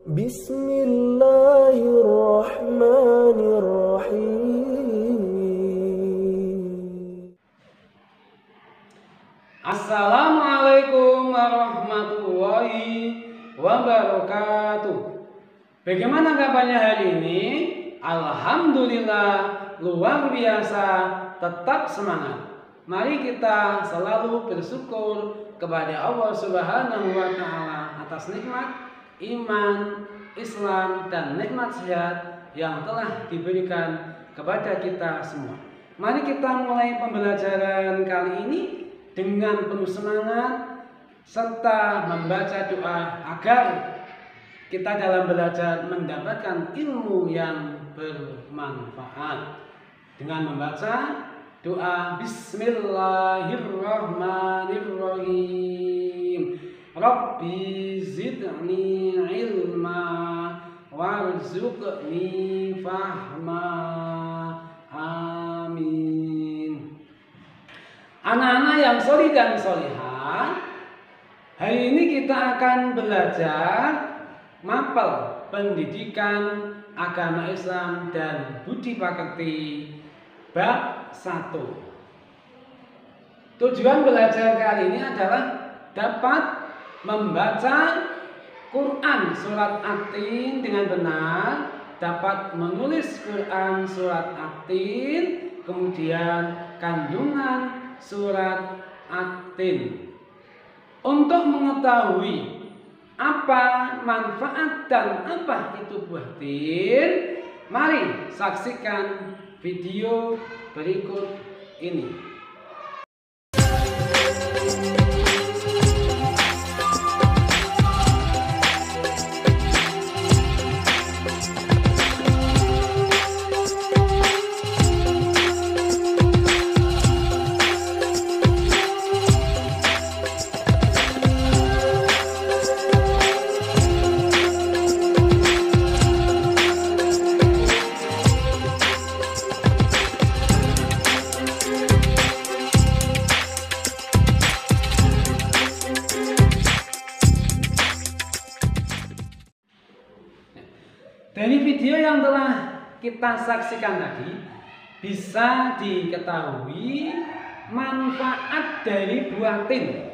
Bismillahirrahmanirrahim. Assalamualaikum warahmatullahi wabarakatuh. Bagaimana kabarnya hari ini? Alhamdulillah luar biasa, tetap semangat. Mari kita selalu bersyukur kepada Allah Subhanahu wa Ta'ala atas nikmat iman, Islam, dan nikmat sehat yang telah diberikan kepada kita semua. Mari kita mulai pembelajaran kali ini dengan penuh semangat serta membaca doa agar kita dalam belajar mendapatkan ilmu yang bermanfaat dengan membaca doa Bismillahirrahmanirrahim. Rabbi zidni ilma warzuqni fahma. Amin. Anak-anak yang sholih dan sholihah, hari ini kita akan belajar mapel pendidikan agama Islam dan budi pekerti bab 1. Tujuan belajar kali ini adalah dapat membaca Quran surat At-Tin dengan benar, dapat menulis Quran surat At-Tin, kemudian kandungan surat At-Tin. Untuk mengetahui apa manfaat dan apa itu buah tin, mari saksikan video berikut ini. Dari video yang telah kita saksikan tadi, bisa diketahui manfaat dari buah tin,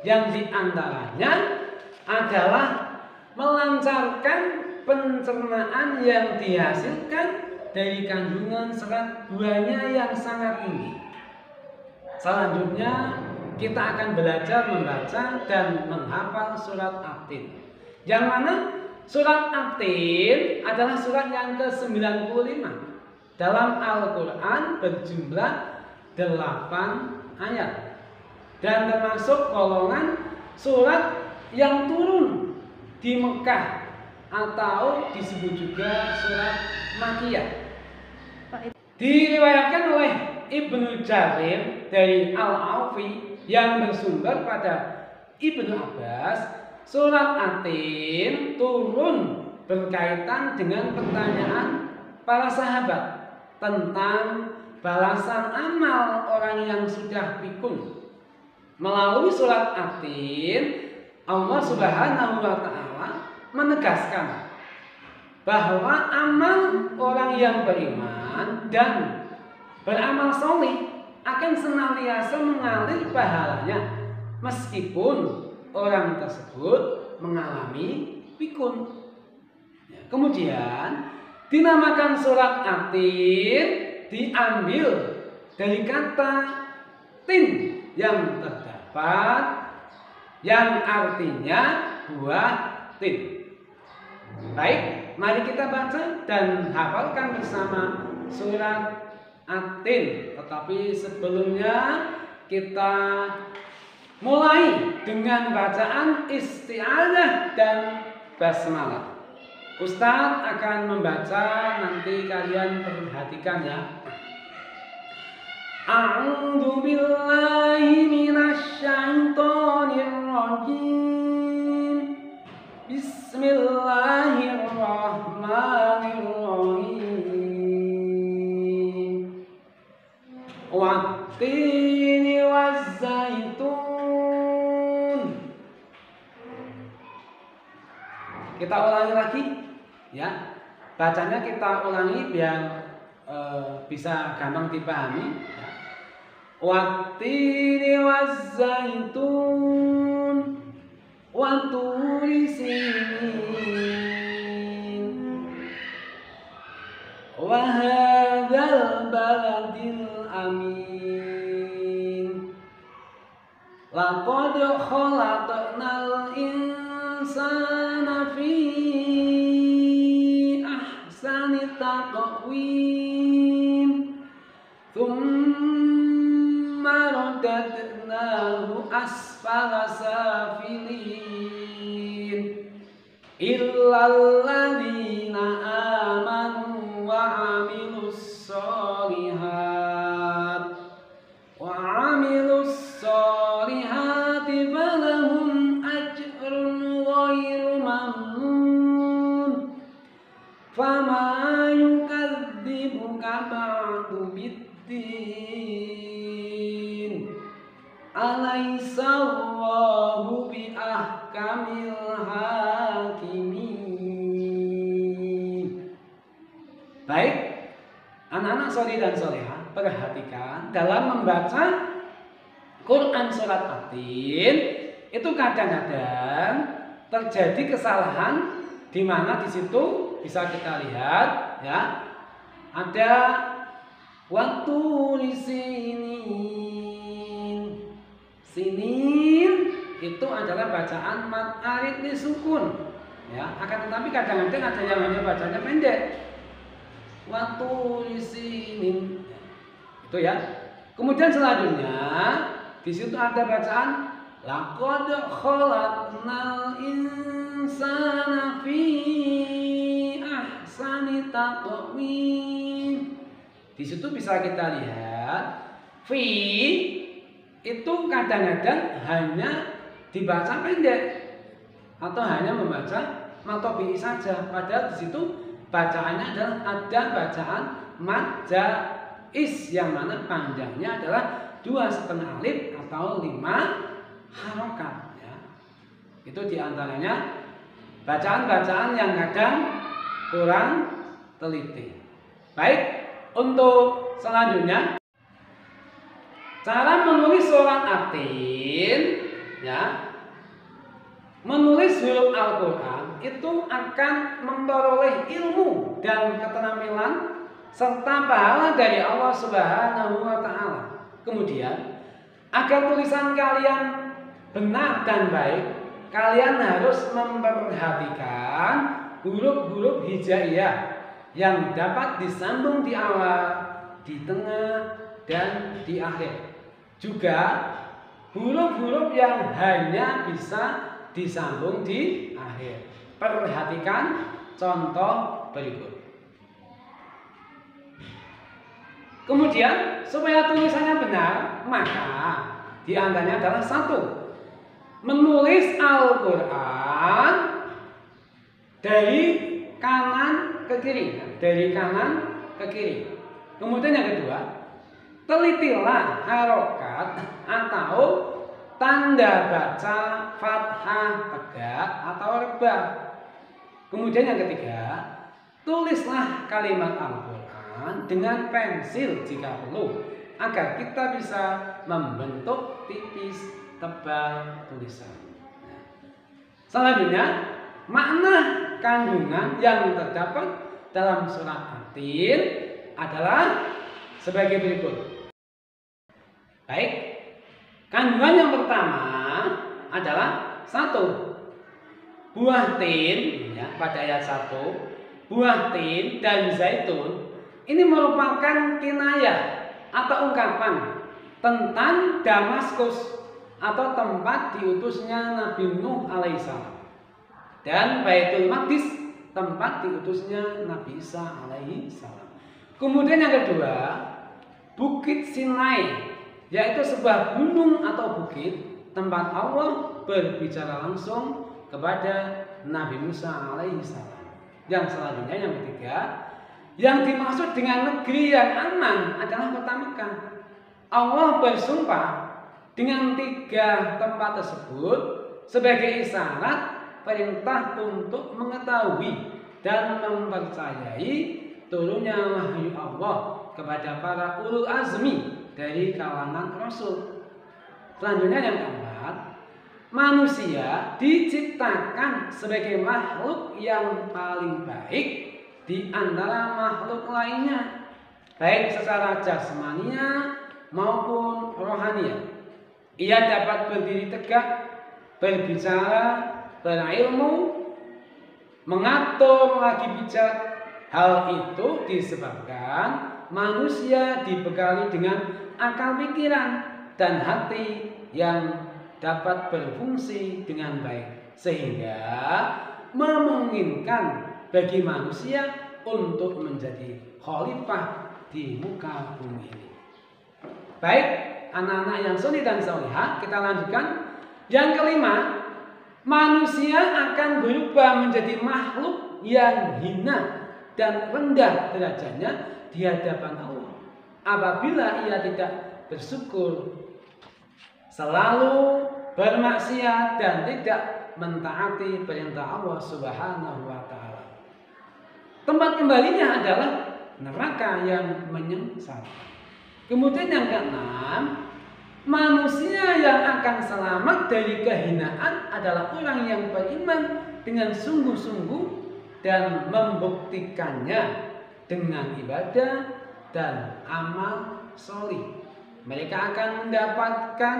yang diantaranya adalah melancarkan pencernaan yang dihasilkan dari kandungan serat buahnya yang sangat tinggi. Selanjutnya kita akan belajar membaca dan menghafal surat At-Tin, yang mana surat At-Tin adalah surat yang ke-95 dalam Al-Quran, berjumlah 8 ayat dan termasuk golongan surat yang turun di Mekah atau disebut juga surat Makkiyah. Diriwayatkan oleh Ibnu Jarir dari Al-Aufi yang bersumber pada Ibnu Abbas, surat At-Tin turun berkaitan dengan pertanyaan para sahabat tentang balasan amal orang yang sudah pikun. Melalui surat At-Tin, Allah Subhanahu wa Ta'ala menegaskan bahwa amal orang yang beriman dan beramal soleh akan senantiasa mengalir pahalanya meskipun orang tersebut mengalami pikun. Kemudian dinamakan surat At-Tin diambil dari kata tin yang terdapat yang artinya buah tin. Baik, mari kita baca dan hafalkan bersama surat At-Tin. Tetapi sebelumnya kita mulai dengan bacaan isti'adzah dan basmalah. Ustadz akan membaca, nanti kalian perhatikan ya. A'udzu billahi minasyaitonir rajim. Bismillahirrahmanirrahim. Wattini wazzaitun. kita ulangi lagi ya. Bacanya kita ulangi biar bisa gampang dipahami ya. Wattini wazzaitun wa turi sinin wa hadzal baladil amin laqad khalaqnal insana fi ahsani taqwim thumma radadnahu asfala safilin illal ladzina amanu wa amilus solihati falahum ajrun ghairu mamnun fama yukadzibuka ba'du biddin alaysa Allahu bi ahkamil hakimin. Baik, anak-anak solih dan solehah, perhatikan dalam membaca Quran surat At-Tin itu kadang-kadang terjadi kesalahan di mana di situ bisa kita lihat ya, ada waktu di sinin itu adalah bacaan mad arid disukun ya, akan tetapi kadang-kadang ada yang hanya bacanya pendek, waktu di sinin itu ya. Kemudian selanjutnya di situ ada bacaan laqad khalaqnal insana fi ahsani taqwim. Di situ bisa kita lihat fi itu kadang-kadang hanya dibaca pendek atau hanya membaca matobi saja, padahal di situ bacaannya adalah ada bacaan mad jaiz yang mana panjangnya adalah 2,5 alif atau 5 harokat ya. Itu diantaranya bacaan-bacaan yang kadang kurang teliti. Baik, untuk selanjutnya cara menulis surat At-Tin ya. Menulis huruf Al-Quran itu akan memperoleh ilmu dan keterampilan serta pahala dari Allah Subhanahu wa Ta'ala. Kemudian, agar tulisan kalian benar dan baik, kalian harus memperhatikan huruf-huruf hijaiyah yang dapat disambung di awal, di tengah, dan di akhir. Juga huruf-huruf yang hanya bisa disambung di akhir. Perhatikan contoh berikut. Kemudian supaya tulisannya benar, maka diantaranya adalah 1. Menulis Al-Quran dari kanan ke kiri, Kemudian yang kedua, telitilah harokat atau tanda baca fathah tegak atau rebah. Kemudian yang ketiga, tulislah kalimat Al-Quran dengan pensil jika perlu, agar kita bisa membentuk tipis tebal tulisan. Selanjutnya, makna kandungan yang terdapat dalam surat At-Tin adalah sebagai berikut. Baik, kandungan yang pertama adalah 1. Buah tin ya, pada ayat 1, buah tin dan zaitun ini merupakan kinayah atau ungkapan tentang Damaskus atau tempat diutusnya Nabi Nuh alaihissalam, dan Baitul Maqdis tempat diutusnya Nabi Isa alaihissalam. Kemudian yang kedua, Bukit Sinai, yaitu sebuah gunung atau bukit tempat Allah berbicara langsung kepada Nabi Musa alaihissalam. Yang selanjutnya yang ketiga, yang dimaksud dengan negeri yang aman adalah kota Mekah. Allah bersumpah dengan 3 tempat tersebut sebagai isyarat perintah untuk mengetahui dan mempercayai turunnya wahyu Allah kepada para ulul azmi dari kalangan Rasul. Selanjutnya yang keempat, manusia diciptakan sebagai makhluk yang paling baik di antara makhluk lainnya, baik secara jasmania maupun rohania. Ia dapat berdiri tegak, berbicara, berilmu, mengatur lagi bijak. Hal itu disebabkan manusia dibekali dengan akal pikiran dan hati yang dapat berfungsi dengan baik, sehingga memungkinkan bagi manusia untuk menjadi khalifah di muka bumi ini. Baik, anak-anak yang soleh dan solehah, kita lanjutkan. Yang kelima, manusia akan berubah menjadi makhluk yang hina dan rendah derajatnya di hadapan Allah apabila ia tidak bersyukur, selalu bermaksiat dan tidak mentaati perintah Allah Subhanahu wa taala. Tempat kembalinya adalah neraka yang menyengsara. Kemudian yang keenam, manusia yang akan selamat dari kehinaan adalah orang yang beriman dengan sungguh-sungguh dan membuktikannya dengan ibadah dan amal solih. Mereka akan mendapatkan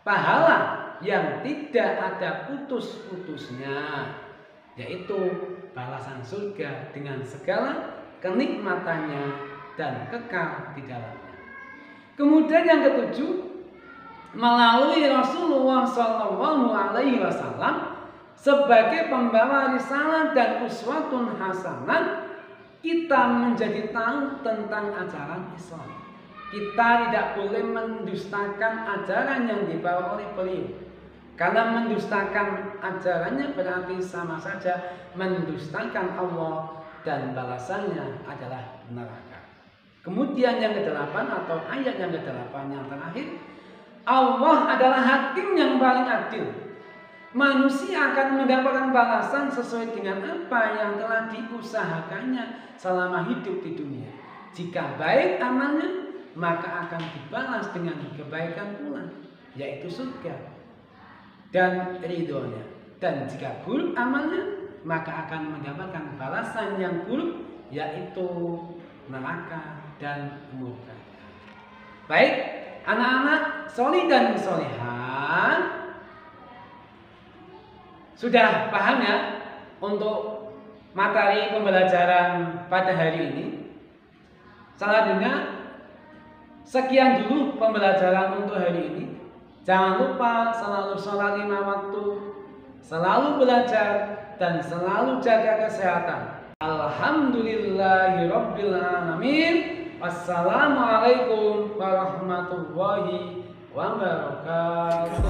pahala yang tidak ada putus-putusnya, yaitu balasan surga dengan segala kenikmatannya dan kekal di dalamnya. Kemudian yang ketujuh, melalui Rasulullah SAW sebagai pembawa risalah dan uswatun hasanah, kita menjadi tahu tentang ajaran Islam. Kita tidak boleh mendustakan ajaran yang dibawa oleh beliau, karena mendustakan ajarannya berarti sama saja mendustakan Allah dan balasannya adalah neraka. Kemudian yang kedelapan atau ayat yang kedelapan yang terakhir, Allah adalah hakim yang paling adil. Manusia akan mendapatkan balasan sesuai dengan apa yang telah diusahakannya selama hidup di dunia. Jika baik amalnya, maka akan dibalas dengan kebaikan pula, yaitu surga dan ridhonya. Dan jika buruk amalnya, maka akan mendapatkan balasan yang buruk, yaitu neraka dan murka. Baik, anak-anak solih dan solihah, sudah paham ya untuk materi pembelajaran pada hari ini? Selanjutnya, sekian dulu pembelajaran untuk hari ini. Jangan lupa selalu sholat 5 waktu, selalu belajar, dan selalu jaga kesehatan. Alhamdulillahirabbil alamin. Wassalamualaikum warahmatullahi wabarakatuh.